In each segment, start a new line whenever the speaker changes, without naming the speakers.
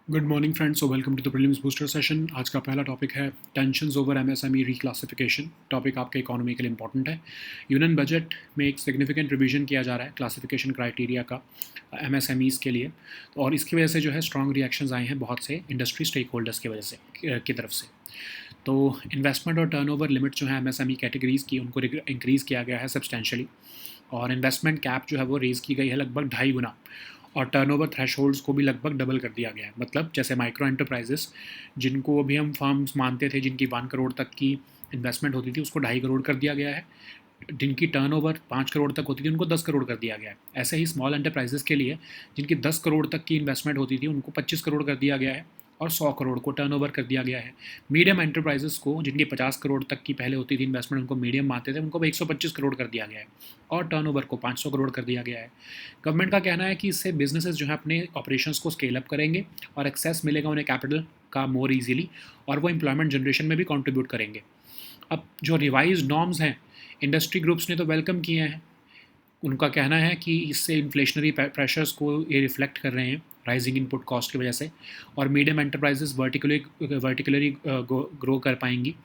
Good morning friends, so welcome to the prelims booster session. आज का पहला topic है tensions over MSME reclassification. Topic आपके economy के लिए इंपॉर्टेंट है। यूनियन बजट में एक सिग्निफिकेंट रिवीजन किया जा रहा है क्लासिफिकेशन क्राइटेरिया का एमएसएमईज़ के लिए, और इसकी वजह से जो है स्ट्रॉन्ग रिएक्शंस आए हैं बहुत से इंडस्ट्री स्टेक होल्डर्स की वजह से की तरफ से। तो इन्वेस्टमेंट और टर्नओवर लिमिट जो है एमएसएमई कैटेगरीज़ की, उनको इंक्रीज़ किया गया है सब्सटेंशियली, और इन्वेस्टमेंट कैप जो है वो रेज़ की गई है लगभग 2.5 गुना, और टर्नओवर थ्रेशोल्ड्स को भी लगभग डबल कर दिया गया है। मतलब जैसे माइक्रो एंटरप्राइजेस, जिनको अभी हम फर्म्स मानते थे जिनकी 1 करोड़ तक की इन्वेस्टमेंट होती थी, उसको 2.5 करोड़ कर दिया गया है। जिनकी टर्नओवर 5 करोड़ तक होती थी उनको 10 करोड़ कर दिया गया है। ऐसे ही स्मॉल एंटरप्राइजेस के लिए जिनकी 10 करोड़ तक की इन्वेस्टमेंट होती थी उनको 25 करोड़ कर दिया गया है, और 100 करोड़ को टर्नओवर कर दिया गया है। मीडियम एंटरप्राइजेस को, जिनकी 50 करोड़ तक की पहले होती थी इन्वेस्टमेंट, उनको मीडियम मानते थे, उनको 125 करोड़ कर दिया गया है, और टर्नओवर को 500 करोड़ कर दिया गया है। गवर्नमेंट का कहना है कि इससे बिजनेसेस जो है अपने ऑपरेशंस को स्केल अप करेंगे और एक्सेस मिलेगा उन्हें कैपिटल का मोर इजीली, और वो एम्प्लॉयमेंट जनरेशन में भी कंट्रीब्यूट करेंगे। अब जो रिवाइज नॉर्म्स हैं, इंडस्ट्री ग्रुप्स ने तो वेलकम किए हैं। उनका कहना है कि इससे इन्फ्लेशनरी प्रेशर्स को ये रिफ्लेक्ट कर रहे हैं राइजिंग इनपुट कॉस्ट की वजह से, और मीडियम एंटरप्राइजेस वर्टिकुलरी ग्रो कर पाएंगी,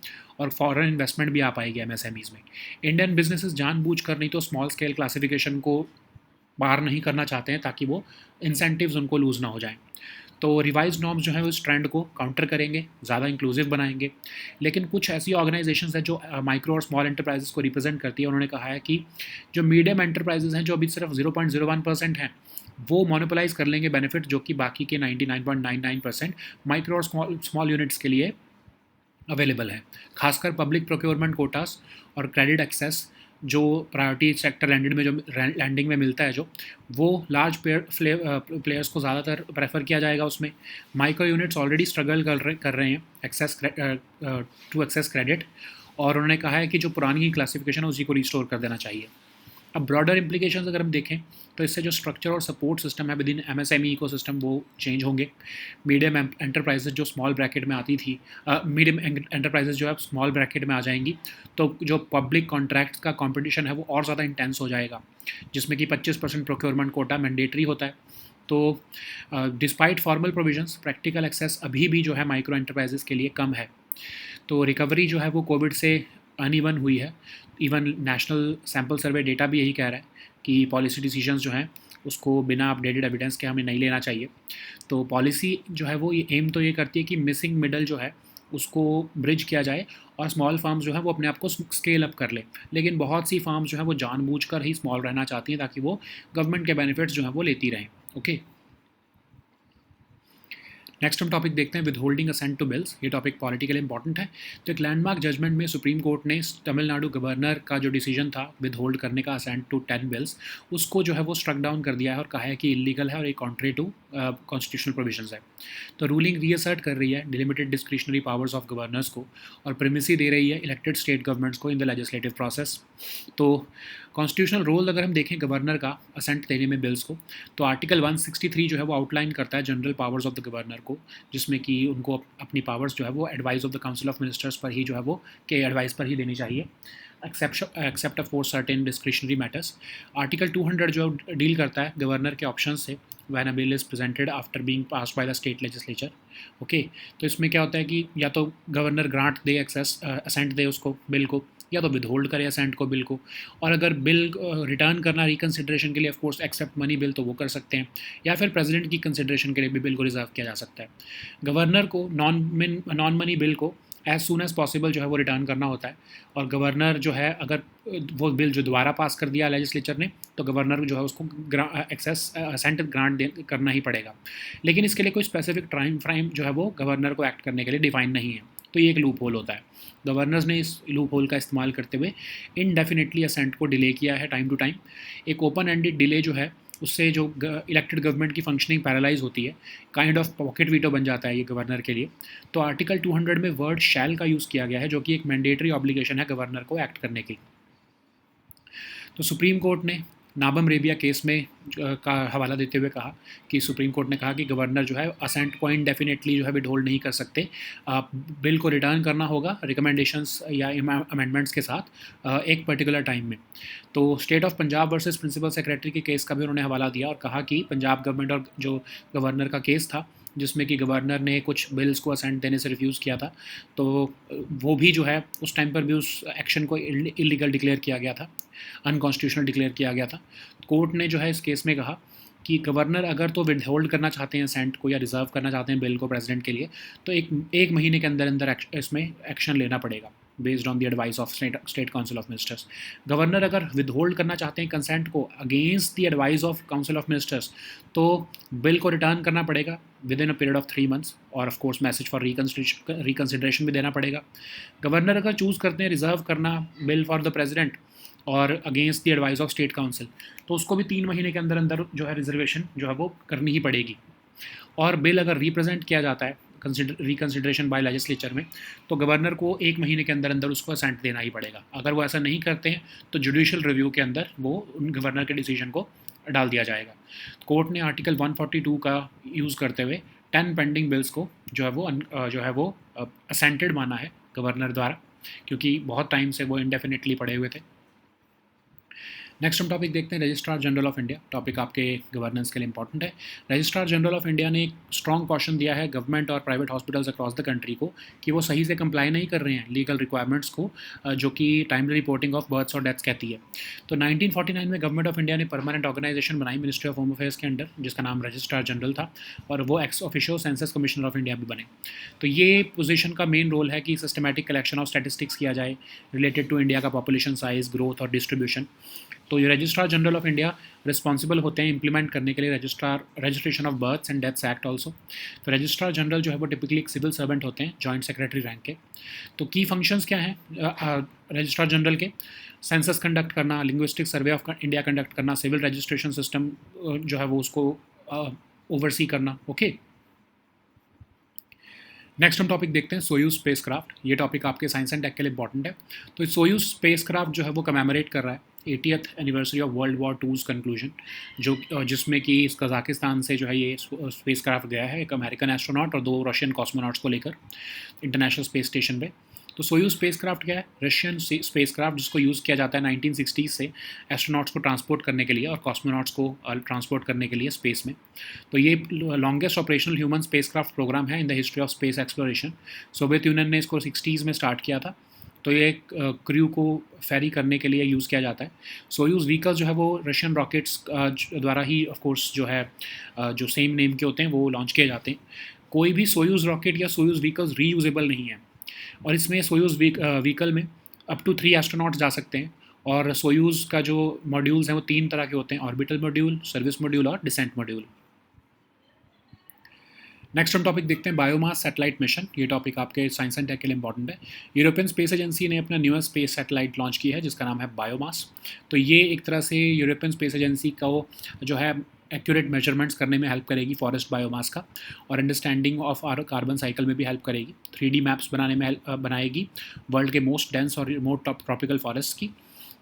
और फॉरेन इन्वेस्टमेंट भी आ पाएगी एमएसएमईज़ में। इंडियन बिजनेसेस जानबूझकर नहीं तो स्मॉल स्केल क्लासिफिकेशन को पार नहीं करना चाहते हैं, ताकि वो इंसेंटिव्स उनको लूज़ ना हो जाएं। तो रिवाइज नॉर्म्स जो है वो इस ट्रेंड को काउंटर करेंगे, ज़्यादा इंक्लूसिव बनाएंगे। लेकिन कुछ ऐसी ऑर्गेनाइजेशंस हैं जो माइक्रो और स्मॉल एंटरप्राइजेस को रिप्रेजेंट करती है, उन्होंने कहा है कि जो मीडियम एंटरप्राइजेस हैं, जो अभी सिर्फ 0.01% हैं, वो मोनोपोलाइज कर लेंगे बेनिफिट, जो कि बाकी के 99.99% माइक्रो और स्मॉल यूनिट्स के लिए अवेलेबल है। खासकर पब्लिक प्रोक्योरमेंट कोटास और क्रेडिट एक्सेस, जो प्रायोरिटी सेक्टर लैंडिंग में मिलता है, जो वो लार्ज प्लेयर्स को ज़्यादातर प्रेफर किया जाएगा उसमें। माइक्रो यूनिट्स ऑलरेडी स्ट्रगल कर रहे हैं टू एक्सेस क्रेडिट, और उन्होंने कहा है कि जो पुरानी क्लासिफिकेशन है उसी को रिस्टोर कर देना चाहिए। अब ब्रॉडर इम्प्लीकेशंस अगर हम देखें तो इससे जो स्ट्रक्चर और सपोर्ट सिस्टम है विद इन एमएसएमई इकोसिस्टम, वो चेंज होंगे। मीडियम एंटरप्राइजेज जो स्मॉल ब्रैकेट में आती थी, मीडियम एंटरप्राइजेज जो है स्मॉल ब्रैकेट में आ जाएंगी, तो जो पब्लिक कॉन्ट्रैक्ट्स का कंपटीशन है वो और ज़्यादा इंटेंस हो जाएगा, जिसमें कि 25% प्रोक्योरमेंट कोटा मैंडेटरी होता है। तो despite formal provisions, practical access अभी भी जो है माइक्रो एंटरप्राइजेस के लिए कम है। तो रिकवरी जो है वो कोविड से अनइवन हुई है। Even national sample survey data भी यही कह रहा है कि पॉलिसी डिसीजंस जो हैं उसको बिना अपडेटेड एविडेंस के हमें नहीं लेना चाहिए। तो पॉलिसी जो है वो ये एम तो ये करती है कि मिसिंग मिडल जो है उसको ब्रिज किया जाए, और स्मॉल फार्म्स जो है वो अपने आप को स्केल अप कर ले। लेकिन बहुत सी फार्म्स जो है वो जानबूझकर ही स्मॉल रहना चाहती हैं, ताकि वो गवर्नमेंट के बेनिफिट्स जो हैं वो लेती रहें। ओके, नेक्स्ट हम टॉपिक देखते हैं, with holding assent to bills. ये टॉपिक पॉलिटिकली इंपॉर्टेंट है। तो एक लैंडमार्क जजमेंट में सुप्रीम कोर्ट ने तमिलनाडु गवर्नर का जो डिसीजन था विद होल्ड करने का असेंट टू 10 बिल्स, उसको जो है वो स्ट्रक डाउन कर दिया है और कहा है कि इलीगल है और ये कॉन्ट्री टू कॉन्स्टिट्यूशनल प्रोविजंस है। तो रूलिंग रीअसर्ट कर रही है delimited discretionary powers of governors को, और प्रिमेसी दे रही है इलेक्टेड स्टेट गवर्नमेंट्स को इन द लेजिस्लेटिव प्रोसेस। तो कॉन्स्टिट्यूशनल रोल अगर हम देखें गवर्नर का असेंट देने में बिल्स को, तो आर्टिकल 163 जो है वो आउटलाइन करता है general powers of the governor को, जिसमें कि उनको अपनी पावर्स जो है वो advice of the council of ministers पर ही जो है वो के एडवाइस पर ही देनी चाहिए, except for certain discretionary matters. Article 200 जो डील करता है गवर्नर के ऑप्शन से, when a bill is presented after being passed by the state legislature. Okay, तो इसमें क्या होता है कि या तो गवर्नर ग्रांट दे असेंट दे उसको बिल को, या तो विदहोल्ड करे असेंट को बिल को, और अगर बिल रिटर्न करना रिकन्सिडरेशन के लिए ऑफकोर्स एक्सेप्ट मनी बिल तो वो कर सकते हैं, या फिर प्रेसिडेंट की कंसिडरेशन के लिए भी बिल को रिजर्व किया जा सकता है। गवर्नर को नॉन मनी बिल को एज सुन एज पॉसिबल जो है वो रिटर्न करना होता है, और गवर्नर जो है अगर वो बिल जो दोबारा पास कर दिया लेजिस्लेचर ने, तो गवर्नर जो है उसको एक्सेस असेंट ग्रांट करना ही पड़ेगा। लेकिन इसके लिए कोई स्पेसिफिक टाइम फ्रेम जो है वो गवर्नर को एक्ट करने के लिए डिफाइन नहीं है, तो ये एक लूप होल होता है। गवर्नर्स ने इस लूप होल का इस्तेमाल करते हुए इनडेफिनेटली असेंट को डिले किया है टाइम टू टाइम। एक ओपन एंडेड डिले जो है उससे जो इलेक्टेड गवर्नमेंट की फंक्शनिंग पैरालाइज होती है, काइंड ऑफ पॉकेट वीटो बन जाता है ये गवर्नर के लिए। तो आर्टिकल 200 में वर्ड शैल का यूज़ किया गया है, जो कि एक मैंडेटरी ऑब्लिगेशन है गवर्नर को एक्ट करने की। तो सुप्रीम कोर्ट ने नाबम रेबिया केस में का हवाला देते हुए कहा कि सुप्रीम कोर्ट ने कहा कि गवर्नर जो है असेंट को इंडेफिनेटली जो है विदहोल्ड नहीं कर सकते, बिल को रिटर्न करना होगा रिकमेंडेशंस या अमेंडमेंट्स के साथ एक पर्टिकुलर टाइम में। तो state of Punjab versus principal secretary के केस का भी उन्होंने हवाला दिया और कहा कि पंजाब गवर्नमेंट और जो गवर्नर का केस था जिसमें कि गवर्नर ने कुछ बिल्स को असेंट देने से रिफ्यूज़ किया था, तो वो भी जो है उस टाइम पर भी उस एक्शन को इलीगल डिक्लेयर किया गया था, अनकॉन्स्टिट्यूशनल डिक्लेयर किया गया था। कोर्ट ने जो है इस केस में कहा कि गवर्नर अगर तो विद होल्ड करना चाहते हैं असेंट को या रिजर्व करना चाहते हैं बिल को प्रेसिडेंट के लिए, तो एक महीने के अंदर अंदर इसमें एक्शन लेना पड़ेगा based on the advice of state council of ministers. Governor अगर विद होल्ड करना चाहते हैं कंसेंट को against the advice of council of ministers, तो बिल को रिटर्न करना पड़ेगा with in a period of 3 months, और of course message for reconsideration भी देना पड़ेगा। गवर्नर अगर चूज़ करते हैं रिजर्व करना बिल फॉर द प्रेसिडेंट और against the advice of state council, तो उसको भी 3 महीने के अंदर अंदर जो है रिजर्वेशन जो है वो करनी ही पड़ेगी। और बिल अगर रिप्रेजेंट किया जाता है रिकन्सिडरेशन बाय लेजिस्लेचर में, तो गवर्नर को 1 महीने के अंदर अंदर उसको असेंट देना ही पड़ेगा। अगर वो ऐसा नहीं करते हैं तो जुडिशियल रिव्यू के अंदर वो उन गवर्नर के डिसीजन को डाल दिया जाएगा। कोर्ट ने आर्टिकल 142 का यूज़ करते हुए 10 पेंडिंग बिल्स को जो है वो असेंटेड माना है गवर्नर द्वारा, क्योंकि बहुत टाइम से वो इंडेफिनिटली पड़े हुए थे। नेक्स्ट हम टॉपिक देखते हैं registrar general of India. Topic आपके गवर्नेंस के लिए इंपॉर्टेंट है। रजिस्ट्रार जनरल ऑफ इंडिया ने एक स्ट्रॉन्ग कॉशन दिया है गवर्नमेंट और private hospitals across the country को कि वो सही से कंप्लाई नहीं कर रहे हैं लीगल रिक्वायरमेंट्स को, जो कि टाइमली रिपोर्टिंग ऑफ बर्थ्स और डेथ्स कहती है। तो 1949 में गवर्नमेंट ऑफ इंडिया ने परमानेंट ऑर्गेनाइजेशन बनाई मिनिस्ट्री ऑफ होम अफेयर्स के अंडर, जिसका नाम रजिस्ट्रार जनरल था, और वो ex officio census commissioner of India भी बने। तो ये पोजीशन का मेन रोल है कि सिस्टमैटिक कलेक्शन ऑफ स्टैटिस्टिक्स किया जाए रिलेटेड टू इंडिया का पॉपुलेशन साइज, ग्रोथ और डिस्ट्रीब्यूशन। तो ये registrar general of India responsible होते हैं इंप्लीमेंट करने के लिए registration of births and deaths act also. तो रजिस्ट्रार जनरल जो है वो टिपिकली एक सिविल सर्वेंट होते हैं, जॉइंट सेक्रेटरी रैंक के। तो की फंक्शंस क्या हैं रजिस्ट्रार जनरल के? सेंसस कंडक्ट करना, linguistic survey of India conduct करना, सिविल रजिस्ट्रेशन सिस्टम जो है वो उसको ओवरसी करना। ओके, नेक्स्ट हम टॉपिक देखते हैं सोयूज स्पेस क्राफ्ट। ये टॉपिक आपके साइंस एंड टेक के लिए इंपॉर्टेंट है। तो सोयूज स्पेस क्राफ्ट जो है वो कमेमोरेट कर रहा है 80th anniversary of world war 2's conclusion, जिसमें कि कजाकिस्तान से जो है ये स्पेस क्राफ्ट गया है, एक अमेरिकन एस्ट्रोनॉट और 2 रशियन कॉस्मोनॉट्स को लेकर इंटरनेशनल स्पेस स्टेशन पे। तो सोयूज स्पेस क्राफ्ट क्या है? रशियन स्पेस क्राफ्ट जिसको यूज़ किया जाता है 1960s से एस्ट्रोनॉट्स को ट्रांसपोर्ट करने के लिए और कॉस्मोनॉट्स को ट्रांसपोर्ट करने के लिए स्पेस में। तो ये longest operational human spacecraft programme है in the history of space exploration. Soviet Union ने इसको 60s में स्टार्ट किया था। तो ये क्रू को फेरी करने के लिए यूज़ किया जाता है। सोयूज़ व्हीकल्स जो है वो रशियन रॉकेट्स द्वारा ही ऑफ कोर्स जो है जो सेम नेम के होते हैं वो लॉन्च किए जाते हैं। कोई भी सोयूज़ रॉकेट या सोयूज़ व्हीकल्स रीयूजेबल नहीं है, और इसमें सोयूज़ व्हीकल में अप टू 3 एस्ट्रोनॉट्स जा सकते हैं। और सोयूज़ का जो मॉड्यूल्स हैं वो 3 तरह के होते हैं, ऑर्बिटल मॉड्यूल, सर्विस मॉड्यूल और डिसेंट मॉड्यूल। नेक्स्ट हम टॉपिक देखते हैं बायोमास सैटेलाइट मिशन। ये टॉपिक आपके साइंस एंड टेक के लिए इंपॉर्टेंट है। यूरोपियन स्पेस एजेंसी ने अपना न्यूएस्ट स्पेस सैटेलाइट लॉन्च की है जिसका नाम है बायोमास। तो ये एक तरह से यूरोपियन स्पेस एजेंसी को जो है एक्यूरेट मेजरमेंट्स करने में हेल्प करेगी फॉरेस्ट बायोमास का, और understanding of our carbon cycle में भी हेल्प करेगी। 3D मैप्स बनाने में बनाएगी वर्ल्ड के मोस्ट डेंस और रिमोट ट्रॉपिकल फॉरेस्ट की।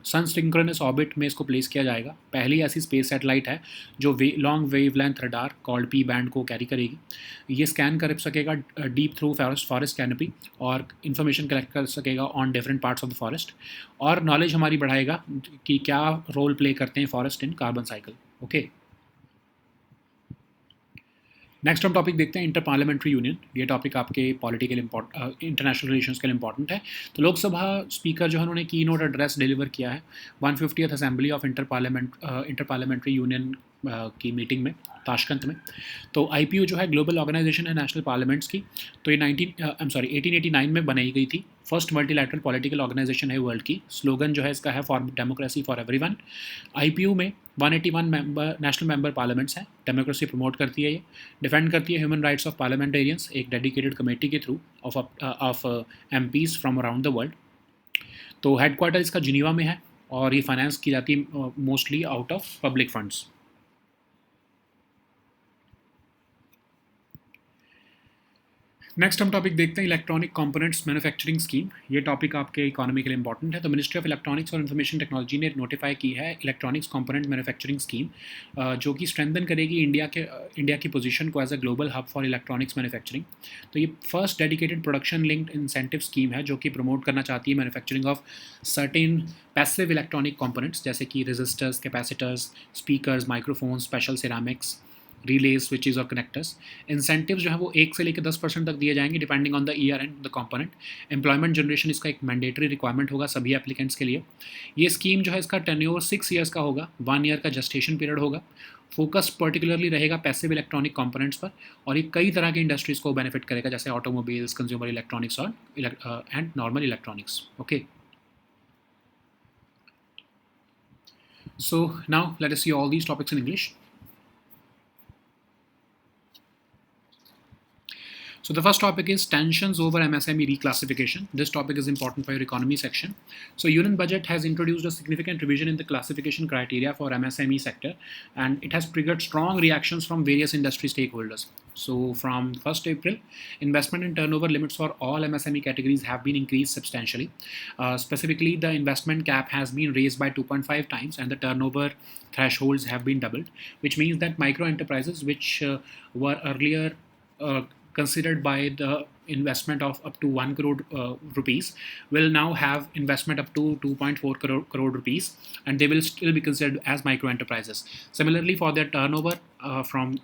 सन सिंक्रोनस ऑर्बिट में इसको प्लेस किया जाएगा। पहली ऐसी स्पेस सैटेलाइट है जो long wavelength radar called P band को कैरी करेगी। ये स्कैन कर सकेगा डीप थ्रू फॉरेस्ट कैनोपी और इन्फॉर्मेशन कलेक्ट कर सकेगा on different parts of the forest, और नॉलेज हमारी बढ़ाएगा कि क्या रोल प्ले करते हैं फॉरेस्ट इन कार्बन साइकिल। ओके, नेक्स्ट हम टॉपिक देखते हैं इंटर पार्लियामेंट्री यूनियन। ये टॉपिक आपके पॉलिटिकल इंटरनेशनल रिलेशंस के लिए इंपॉर्टेंट है। तो लोकसभा स्पीकर जो है उन्होंने की नोट एड्रेस डिलीवर किया है 150th assembly of inter parliamentary union की मीटिंग में ताशकंद में। तो IPU जो है ग्लोबल ऑर्गेनाइजेशन है नेशनल पार्लियामेंट्स की। तो ये 1889 में बनाई गई थी। फर्स्ट मल्टीलैटरल पॉलिटिकल ऑर्गेनाइजेशन है वर्ल्ड की। स्लोगन जो है इसका है for democracy for everyone. IPU में 181 नेशनल मेंबर पार्लियामेंट्स हैं। डेमोक्रेसी प्रमोट करती है, ये डिफेंड करती है ह्यूमन राइट्स ऑफ पार्लियामेंटेरियंस एक डेडिकेटेड कमेटी के through of MPs from around the world. तो हेडक्वार्टर इसका जिनीवा में है और ये फाइनेंस की जाती है mostly out of public funds. Next हम टॉपिक देखते हैं इलेक्ट्रॉनिक कंपोनेंट्स मैन्युफैक्चरिंग स्कीम। ये टॉपिक आपके इकोनॉमी के लिए इंपॉर्टेंट है। तो मिनिस्ट्री ऑफ इलेक्ट्रॉनिक्स और इन्फॉर्मेशन टेक्नोलॉजी ने नोटिफाई की है इलेक्ट्रॉनिक्स कंपोनेंट मैन्युफैक्चरिंग स्कीम, जो कि स्ट्रेंथन करेगी इंडिया की पोजीशन को as a global hub for electronics manufacturing. तो ये first dedicated production linked incentive scheme है जो कि प्रमोट करना चाहती है manufacturing of certain passive electronic components जैसे कि resistors, capacitors, speakers, microphones, special ceramics, relays, switches और कनेक्टर्स। इंसेंटिव्स जो है वो 1 से लेकर 10% तक दिए जाएंगे depending on the year and the component. Employment generation इसका एक मैंडेटरी रिक्वायरमेंट होगा सभी एप्लीकेंट्स के लिए। ये स्कीम जो है इसका टेन्योर 6 ईयर्स का होगा, 1 ईयर का जस्टेशन पीरियड होगा। फोकस पर्टिकुलरली रहेगा पैसिव इलेक्ट्रॉनिक कंपोनेंट्स पर, और ये कई तरह की इंडस्ट्रीज को बेनिफिट करेगा जैसे ऑटोमोबाइल्स, कंज्यूमर इलेक्ट्रॉनिक्स और and normal electronics. Okay, so now let us see all these topics in English. So the first topic is tensions over MSME reclassification. This topic is important for your economy section. So Union Budget has introduced a significant revision in the classification criteria for MSME sector, and it has triggered strong reactions from various industry stakeholders. So from 1st April, investment and turnover limits for all MSME categories have been increased substantially. Specifically, the investment cap has been raised by 2.5 times and the turnover thresholds have been doubled, which means that micro enterprises which were earlier considered by the investment of up to 1 crore rupees will now have investment up to 2.4 crore rupees, and they will still be considered as micro enterprises. Similarly, for their turnover from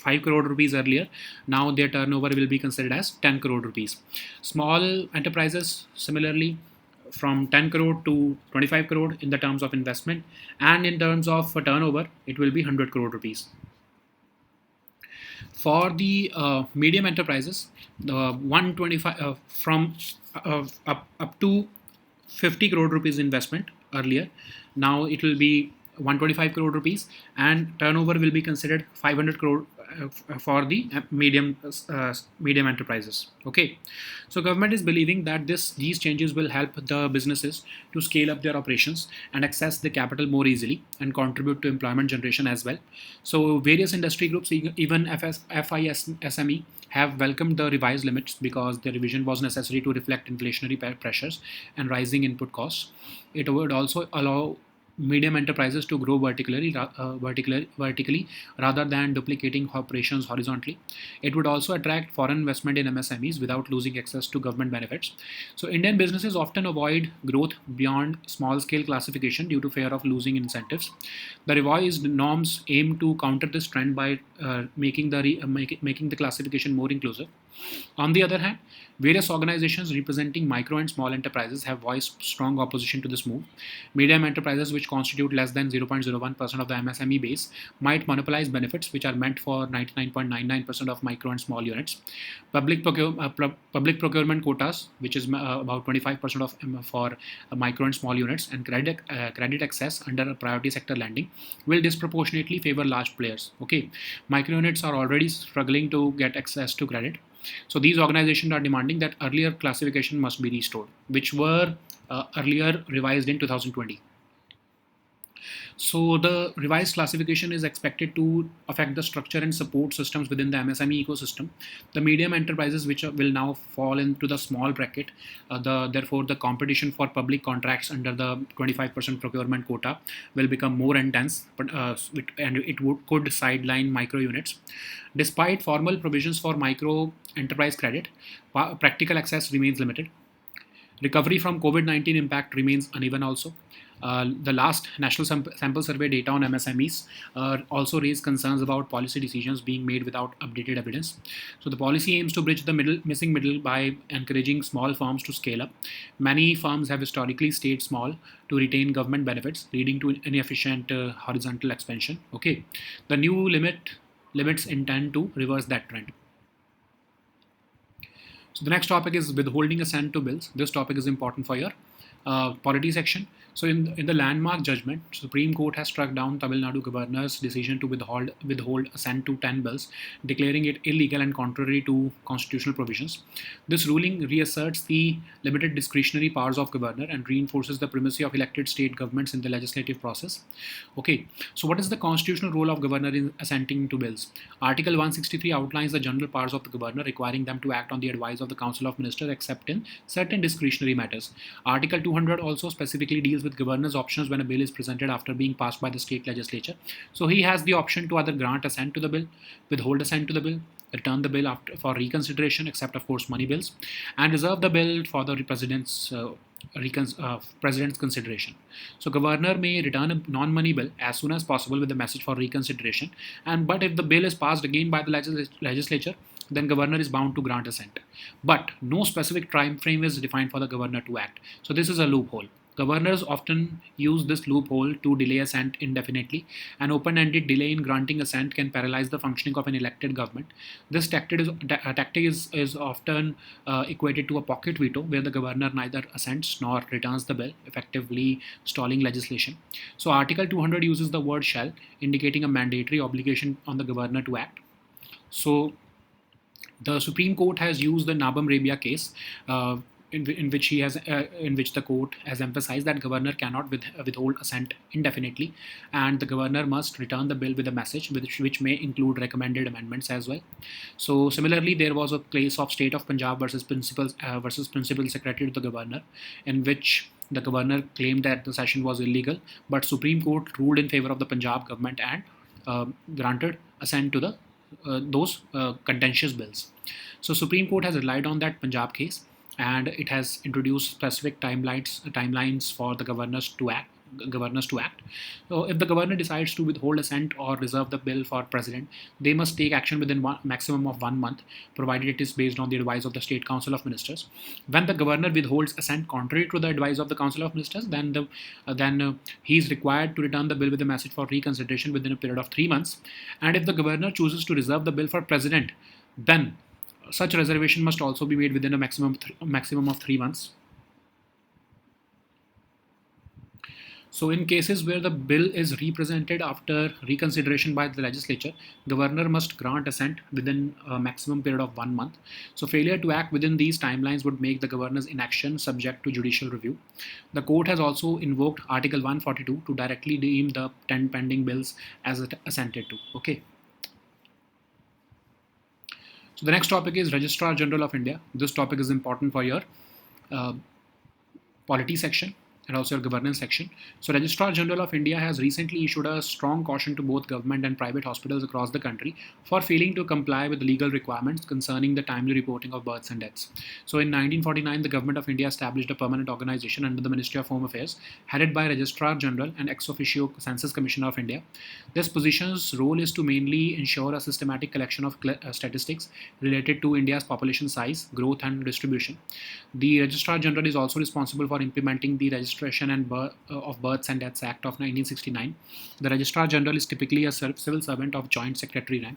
5 crore rupees earlier, now their turnover will be considered as 10 crore rupees. Small enterprises similarly from 10 crore to 25 crore in the terms of investment, and in terms of turnover it will be 100 crore rupees. For the medium enterprises, the 125 from up to 50 crore rupees investment earlier, now it will be 125 crore rupees, and turnover will be considered 500 crore for the medium enterprises. Okay, so government is believing that these changes will help the businesses to scale up their operations and access the capital more easily and contribute to employment generation as well. So various industry groups, even FISME, have welcomed the revised limits because the revision was necessary to reflect inflationary pressures and rising input costs. It would also allow medium enterprises to grow vertically rather than duplicating operations horizontally. It would also attract foreign investment in MSMEs without losing access to government benefits. So Indian businesses often avoid growth beyond small scale classification due to fear of losing incentives. The revised norms aim to counter this trend by making the classification more inclusive. On the other hand, various organizations representing micro and small enterprises have voiced strong opposition to this move. Medium enterprises, which constitute less than 0.01% of the MSME base, might monopolize benefits which are meant for 99.99% of micro and small units. Public procurement quotas, which is about 25% of for micro and small units, and credit access under priority sector lending will disproportionately favor large players. Okay, micro units are already struggling to get access to credit. So these organizations are demanding that earlier classification must be restored, which were earlier revised in 2020. So the revised classification is expected to affect the structure and support systems within the MSME ecosystem. The medium enterprises, which will now fall into the small bracket, therefore the competition for public contracts under the 25% procurement quota will become more intense, and it could sideline micro units. Despite formal provisions for micro enterprise credit, practical access remains limited. Recovery from COVID-19 impact remains uneven also. The last national sample survey data on MSMEs also raised concerns about policy decisions being made without updated evidence. So the policy aims to bridge the missing middle by encouraging small firms to scale up. Many firms have historically stayed small to retain government benefits, leading to inefficient horizontal expansion. Okay, the new limits intend to reverse that trend. So the next topic is withholding assent to bills. This topic is important for your polity section. So in the landmark judgment, Supreme Court has struck down Tamil Nadu governor's decision to withhold assent to 10 bills, declaring it illegal and contrary to constitutional provisions. This ruling reasserts the limited discretionary powers of governor and reinforces the primacy of elected state governments in the legislative process. Okay, so what is the constitutional role of governor in assenting to bills? Article 163 outlines the general powers of the governor, requiring them to act on the advice of the Council of Ministers except in certain discretionary matters. Article 200 also specifically deals with governor's options when a bill is presented after being passed by the state legislature. So he has the option to either grant assent to the bill, withhold assent to the bill, return the bill for reconsideration, except of course money bills, and reserve the bill for the president's president's consideration. So governor may return a non-money bill as soon as possible with a message for reconsideration. And but if the bill is passed again by the legislature, then governor is bound to grant assent. But no specific time frame is defined for the governor to act. So this is a loophole. Governors often use this loophole to delay assent indefinitely. An open-ended delay in granting assent can paralyze the functioning of an elected government. This tactic is often equated to a pocket veto, where the governor neither assents nor returns the bill, effectively stalling legislation. So Article 200 uses the word shall, indicating a mandatory obligation on the governor to act. So the Supreme Court has used the Nabam Rabia case, in which the court has emphasized that governor cannot withhold assent indefinitely, and the governor must return the bill with a message, which may include recommended amendments as well. So similarly, there was a case of State of Punjab versus Principal Secretary to the governor, in which the governor claimed that the session was illegal, but Supreme Court ruled in favor of the Punjab government and granted assent to the those contentious bills. So Supreme Court has relied on that Punjab case, and it has introduced specific timelines for the governors to act. So if the governor decides to withhold assent or reserve the bill for president, they must take action within maximum of 1 month, provided it is based on the advice of the State Council of Ministers. When the governor withholds assent contrary to the advice of the Council of Ministers, then he is required to return the bill with a message for reconsideration within a period of 3 months. And if the governor chooses to reserve the bill for president, then such reservation must also be made within a maximum of 3 months. So in cases where the bill is represented after reconsideration by the legislature, governor must grant assent within a maximum period of 1 month. So failure to act within these timelines would make the governor's inaction subject to judicial review. The court has also invoked Article 142 to directly deem the 10 pending bills as assented to. Okay. So the next topic is Registrar General of India. This topic is important for your polity section and also your governance section. So Registrar General of India has recently issued a strong caution to both government and private hospitals across the country for failing to comply with legal requirements concerning the timely reporting of births and deaths. So in 1949, the government of India established a permanent organization under the Ministry of Home Affairs, headed by Registrar General and ex officio Census Commissioner of India. This position's role is to mainly ensure a systematic collection of statistics related to India's population size, growth, and distribution. The Registrar General is also responsible for implementing the Registration of Births and Deaths Act of 1969. The Registrar General is typically a civil servant of Joint Secretary rank.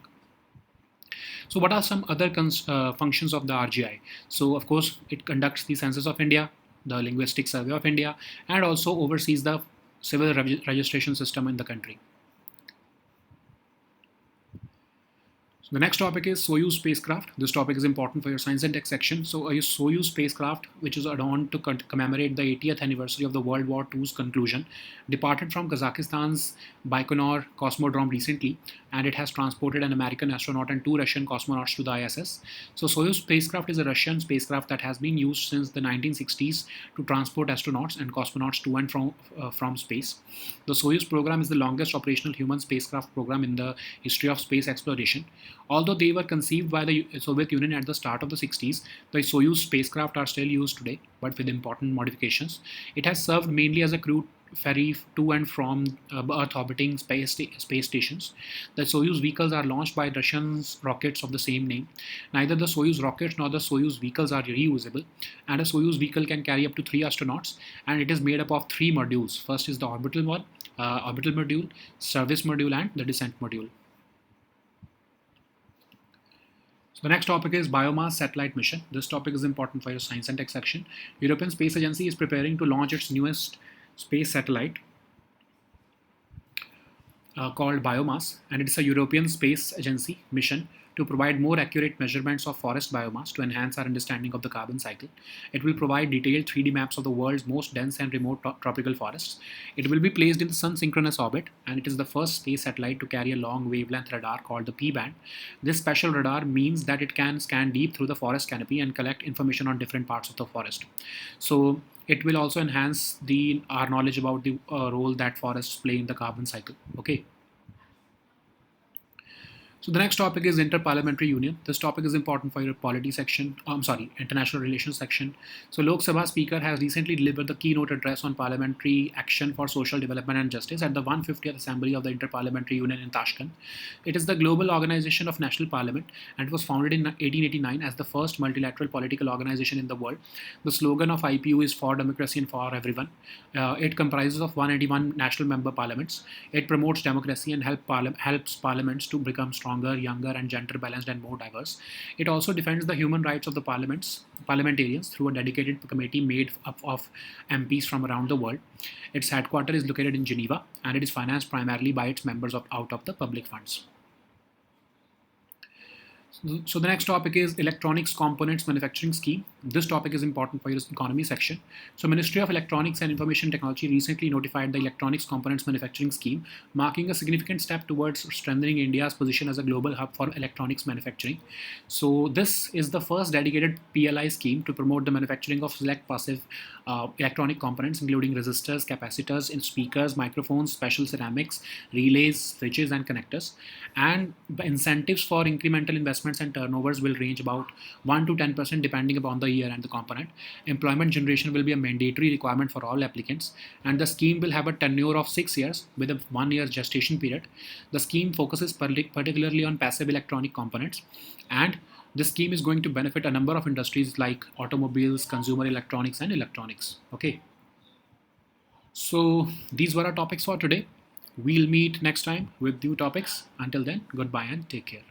So what are some other functions of the RGI? So of course, it conducts the Census of India, the Linguistic Survey of India, and also oversees the civil registration system in the country. The next topic is Soyuz spacecraft. This topic is important for your science and tech section. So a Soyuz spacecraft, which is adorned to commemorate the 80th anniversary of the World War II's conclusion, departed from Kazakhstan's Baikonur Cosmodrome recently, and it has transported an American astronaut and 2 Russian cosmonauts to the ISS. So Soyuz spacecraft is a Russian spacecraft that has been used since the 1960s to transport astronauts and cosmonauts to and from space. The Soyuz program is the longest operational human spacecraft program in the history of space exploration. Although they were conceived by the Soviet Union at the start of the 60s, the Soyuz spacecraft are still used today, but with important modifications. It has served mainly as a crew ferry to and from Earth-orbiting space stations. The Soyuz vehicles are launched by Russian rockets of the same name. Neither the Soyuz rockets nor the Soyuz vehicles are reusable, and a Soyuz vehicle can carry up to 3 astronauts, and it is made up of 3 modules. First is the orbital module, service module, and the descent module. The next topic is Biomass Satellite Mission. This topic is important for your science and tech section. European Space Agency is preparing to launch its newest space satellite called Biomass, and it is a European Space Agency mission to provide more accurate measurements of forest biomass to enhance our understanding of the carbon cycle. It will provide detailed 3D maps of the world's most dense and remote tropical forests. It will be placed in the sun-synchronous orbit, and it is the first space satellite to carry a long wavelength radar called the P-band. This special radar means that it can scan deep through the forest canopy and collect information on different parts of the forest. So it will also enhance our knowledge about the role that forests play in the carbon cycle. Okay. So the next topic is Inter-Parliamentary Union. This topic is important for your polity section, international relations section. So Lok Sabha Speaker has recently delivered the keynote address on parliamentary action for social development and justice at the 150th Assembly of the Inter-Parliamentary Union in Tashkent. It is the global organization of national parliament, and it was founded in 1889 as the first multilateral political organization in the world. The slogan of IPU is for democracy and for everyone. It comprises of 181 national member parliaments. It promotes democracy and helps parliaments to become stronger, younger, and gender balanced and more diverse. It also defends the human rights of the parliamentarians through a dedicated committee made up of MPs from around the world. Its headquarters is located in Geneva, and it is financed primarily by its members out of the public funds. So the next topic is Electronics Components Manufacturing Scheme. This topic is important for your economy section. So Ministry of Electronics and Information Technology recently notified the Electronics Components Manufacturing Scheme, marking a significant step towards strengthening India's position as a global hub for electronics manufacturing. So this is the first dedicated PLI scheme to promote the manufacturing of select passive electronic components, including resistors, capacitors, in speakers, microphones, special ceramics, relays, switches, and connectors. And the incentives for incremental investments and turnovers will range about 1 to 10% depending upon the year and the component. Employment generation will be a mandatory requirement for all applicants, and the scheme will have a tenure of 6 years with a 1-year gestation period. The scheme focuses particularly on passive electronic components, and this scheme is going to benefit a number of industries like automobiles, consumer electronics, and electronics. Okay. So these were our topics for today. We'll meet next time with new topics. Until then, goodbye and take care.